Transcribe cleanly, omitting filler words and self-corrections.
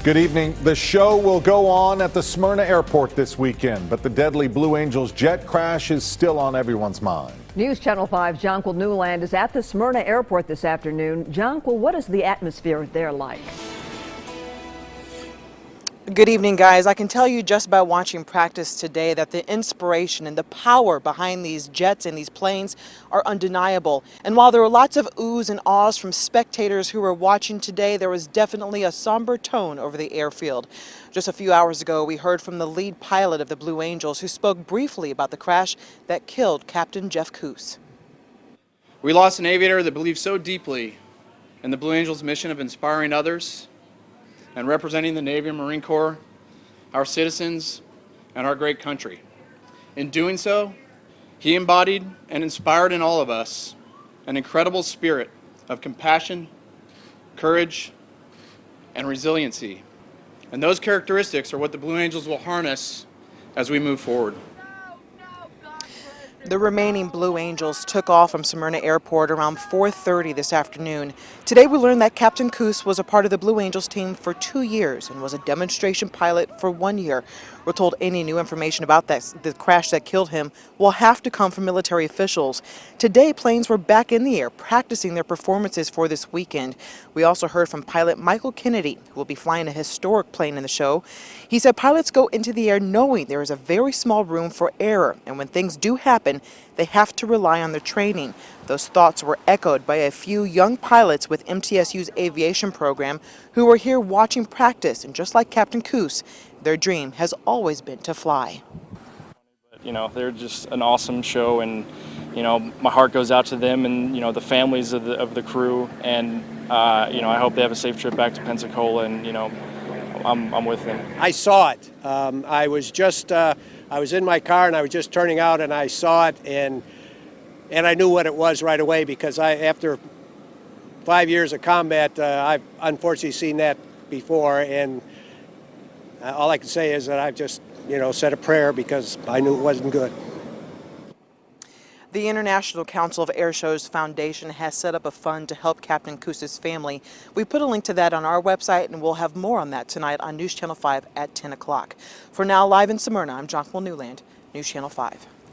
Good evening. The show will go on at the Smyrna Airport this weekend, but the deadly Blue Angels jet crash is still on everyone's mind. News Channel 5's Jonquil Newland is at the Smyrna Airport this afternoon. Jonquil, what is the atmosphere there like? Good evening, guys. I can tell you just by watching practice today that the inspiration and the power behind these jets and these planes are undeniable. And while there were lots of oohs and ahs from spectators who were watching today, there was definitely a somber tone over the airfield. Just a few hours ago, we heard from the lead pilot of the Blue Angels, who spoke briefly about the crash that killed Captain Jeff Kuss. We lost an aviator that believed so deeply in the Blue Angels' mission of inspiring others and representing the Navy and Marine Corps, our citizens, and our great country. In doing so, he embodied and inspired in all of us an incredible spirit of compassion, courage, and resiliency. And those characteristics are what the Blue Angels will harness as we move forward. The remaining Blue Angels took off from Smyrna Airport around 4:30 this afternoon. Today we learned that Captain Kuss was a part of the Blue Angels team for 2 years and was a demonstration pilot for 1 year. We're told any new information about the crash that killed him will have to come from military officials. Today planes were back in the air practicing their performances for this weekend. We also heard from pilot Michael Kennedy, who will be flying a historic plane in the show. He said pilots go into the air knowing there is a very small room for error, and when things do happen, they have to rely on their training. Those thoughts were echoed by a few young pilots with MTSU's aviation program who were here watching practice, and just like Captain Kuss, their dream has always been to fly. You know, they're just an awesome show, and you know, my heart goes out to them and you know the families of the crew, and you know, I hope they have a safe trip back to Pensacola, and you know, I'm with them. I saw it. I was in my car and I was just turning out and I saw it, and I knew what it was right away because after 5 years of combat, I've unfortunately seen that before, and all I can say is that I've just, you know, said a prayer because I knew it wasn't good. The International Council of Air Shows Foundation has set up a fund to help Captain Kuss's family. We put a link to that on our website, and we'll have more on that tonight on News Channel 5 at 10 o'clock. For now, live in Smyrna, I'm Jonquil Newland, News Channel 5.